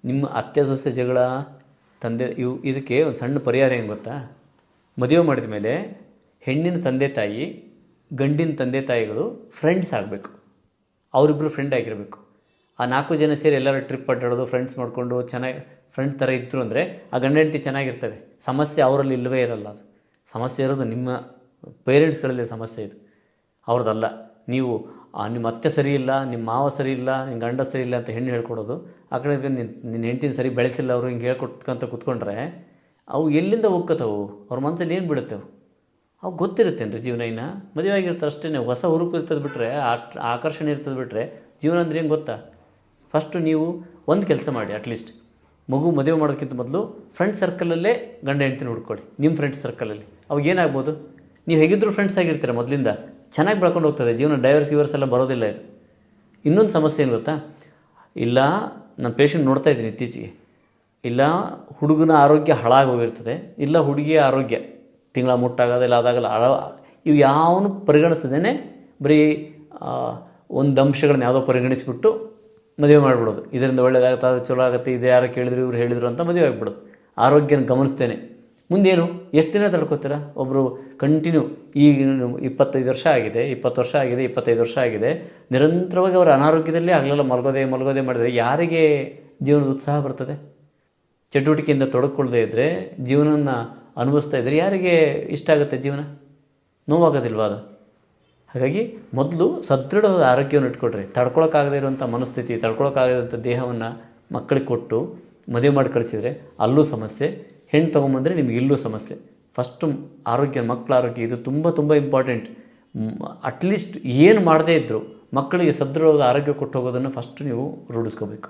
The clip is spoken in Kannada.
ನಿಮ್ಮ ಅತ್ತೆ ಸೊಸೆ ಜಗಳ, ತಂದೆ ಇದಕ್ಕೆ ಒಂದು ಸಣ್ಣ ಪರಿಹಾರ ಏನು ಗೊತ್ತಾ? ಮದುವೆ ಮಾಡಿದ ಮೇಲೆ ಹೆಣ್ಣಿನ ತಂದೆ ತಾಯಿ, ಗಂಡಿನ ತಂದೆ ತಾಯಿಗಳು ಫ್ರೆಂಡ್ಸ್ ಆಗಬೇಕು. ಅವರಿಬ್ಬರು ಫ್ರೆಂಡ್ ಆಗಿರಬೇಕು. ಆ 4 ಜನ ಸೇರಿ ಎಲ್ಲರೂ ಟ್ರಿಪ್ ಅಡ್ಡಾಡೋದು, ಫ್ರೆಂಡ್ಸ್ ಮಾಡಿಕೊಂಡು ಚೆನ್ನಾಗಿ ಫ್ರೆಂಡ್ ಥರ ಇದ್ದರು ಅಂದರೆ ಆ ಗಂಡ ಹೆಂಡತಿ ಚೆನ್ನಾಗಿರ್ತವೆ. ಸಮಸ್ಯೆ ಅವರಲ್ಲಿ ಇಲ್ಲವೇ ಇರಲ್ಲ. ಅದು ಸಮಸ್ಯೆ ಇರೋದು ನಿಮ್ಮ ಪೇರೆಂಟ್ಸ್ಗಳಲ್ಲಿ ಸಮಸ್ಯೆ ಇದು, ಅವ್ರದ್ದಲ್ಲ. ನೀವು ನಿಮ್ಮ ಅತ್ತೆ ಸರಿ ಇಲ್ಲ, ನಿಮ್ಮ ಮಾವ ಸರಿ ಇಲ್ಲ, ನಿಮ್ಮ ಗಂಡ ಸರಿ ಇಲ್ಲ ಅಂತ ಹೆಣ್ಣು ಹೇಳ್ಕೊಡೋದು, ಆ ಕಡೆ ನಿನ್ನ ಹೆಂಡ್ತಿನ ಸರಿ ಬೆಳೆಸಿಲ್ಲ ಅವರು ಹಿಂಗೆ ಹೇಳ್ಕೊಟ್ಕೊಂತ ಕೂತ್ಕೊಂಡ್ರೆ ಅವು ಎಲ್ಲಿಂದ ಹೋಗ್ಕತ್ತವು? ಅವ್ರ ಮನಸ್ಸಲ್ಲಿ ಏನು ಬಿಡುತ್ತವು? ಅವು ಗೊತ್ತಿರುತ್ತೇನೆ ರೀ ಜೀವನ. ಇನ್ನು ಮದುವೆ ಆಗಿರ್ತಾರೆ ಅಷ್ಟೇ. ಹೊಸ ಹುರುಪು ಇರ್ತದೆ ಬಿಟ್ಟರೆ, ಆಕರ್ಷಣೆ ಇರ್ತದೆ ಬಿಟ್ಟರೆ ಜೀವನ ಅಂದ್ರೆ ಏನು ಗೊತ್ತಾ? ಫಸ್ಟು ನೀವು ಒಂದು ಕೆಲಸ ಮಾಡಿ. ಅಟ್ಲೀಸ್ಟ್ ಮದುವೆ ಮಾಡೋದಕ್ಕಿಂತ ಮೊದಲು ಫ್ರೆಂಡ್ ಸರ್ಕಲಲ್ಲೇ ಗಂಡ ಹೆಂಡ್ತಿನ ಹುಡ್ಕೊಳ್ಳಿ. ನಿಮ್ಮ ಫ್ರೆಂಡ್ಸ್ ಸರ್ಕಲಲ್ಲಿ ಅವಾಗ ಏನಾಗ್ಬೋದು? ನೀವು ಹೇಗಿದ್ದರೂ ಫ್ರೆಂಡ್ಸ್ ಆಗಿರ್ತೀರ ಮೊದಲಿಂದ, ಚೆನ್ನಾಗಿ ಬೆಳ್ಕೊಂಡು ಹೋಗ್ತದೆ ಜೀವನ. ಡೈವರ್ಸ್ ಎಲ್ಲ ಬರೋದಿಲ್ಲ ಇದು. ಇನ್ನೊಂದು ಸಮಸ್ಯೆ ಏನು ಗೊತ್ತಾ? ಇಲ್ಲ, ನಾನು ಪೇಷಂಟ್ ನೋಡ್ತಾ ಇದ್ದೀನಿ ಇತ್ತೀಚೆಗೆ. ಇಲ್ಲ ಹುಡುಗನ ಆರೋಗ್ಯ ಹಾಳಾಗಿ ಹೋಗಿರ್ತದೆ, ಇಲ್ಲ ಹುಡುಗಿಯ ಆರೋಗ್ಯ ತಿಂಗಳ ಮುಟ್ಟಾಗೋದಿಲ್ಲ, ಅದಾಗಲ್ಲ. ಇವು ಯಾವನು ಪರಿಗಣಿಸದೇನೆ ಬರೀ ಒಂದು ಅಂಶಗಳನ್ನ ಯಾವುದೋ ಪರಿಗಣಿಸಿಬಿಟ್ಟು ಮದುವೆ ಮಾಡಿಬಿಡೋದು. ಇದರಿಂದ ಒಳ್ಳೇದಾಗುತ್ತೆ, ಅದು ಚಲೋ ಆಗುತ್ತೆ, ಇದು ಯಾರು ಕೇಳಿದ್ರು ಇವ್ರು ಹೇಳಿದರು ಅಂತ ಮದುವೆ ಆಗಿಬಿಡೋದು. ಆರೋಗ್ಯನ ಗಮನಿಸ್ತೇನೆ. ಮುಂದೇನು? ಎಷ್ಟು ದಿನ ತಡ್ಕೋತೀರ? ಒಬ್ಬರು ಕಂಟಿನ್ಯೂ ಈಗ 25 ವರ್ಷ ಆಗಿದೆ, 20 ವರ್ಷ ಆಗಿದೆ, 25 ವರ್ಷ ಆಗಿದೆ, ನಿರಂತರವಾಗಿ ಅವರ ಅನಾರೋಗ್ಯದಲ್ಲೇ ಆಗಲೆಲ್ಲ ಮಲಗೋದೆ ಮಾಡಿದರೆ ಯಾರಿಗೆ ಜೀವನದ ಉತ್ಸಾಹ ಬರ್ತದೆ? ಚಟುವಟಿಕೆಯಿಂದ ತೊಡಕೊಳ್ಳದೆ ಇದ್ದರೆ, ಜೀವನನ ಅನುಭವಿಸ್ತಾ ಇದ್ದರೆ ಯಾರಿಗೆ ಇಷ್ಟ ಆಗುತ್ತೆ ಜೀವನ? ನೋವಾಗೋದಿಲ್ವಾ ಅದು? ಹಾಗಾಗಿ ಮೊದಲು ಸದೃಢವಾದ ಆರೋಗ್ಯವನ್ನು ಇಟ್ಕೊಳ್ರಿ. ತಡ್ಕೊಳಕ್ಕಾಗದೇ ಇರುವಂಥ ಮನಸ್ಥಿತಿ, ತಡ್ಕೊಳಕ್ಕಾಗದಂಥ ದೇಹವನ್ನು ಮಕ್ಕಳಿಗೆ ಕೊಟ್ಟು ಮದುವೆ ಮಾಡಿ ಕಳಿಸಿದರೆ ಅಲ್ಲೂ ಸಮಸ್ಯೆ, ಹೆಣ್ಣು ತೊಗೊಂಬಂದರೆ ನಿಮಗೆ ಇಲ್ಲೂ ಸಮಸ್ಯೆ. ಫಸ್ಟು ಆರೋಗ್ಯ, ಮಕ್ಕಳ ಆರೋಗ್ಯ ಇದು ತುಂಬ ತುಂಬ ಇಂಪಾರ್ಟೆಂಟ್. ಅಟ್ಲೀಸ್ಟ್ ಏನು ಮಾಡದೇ ಇದ್ದರೂ ಮಕ್ಕಳಿಗೆ ಸದೃಢವಾದ ಆರೋಗ್ಯ ಕೊಟ್ಟು ಹೋಗೋದನ್ನು ಫಸ್ಟ್ ನೀವು ರೂಢಿಸ್ಕೋಬೇಕು.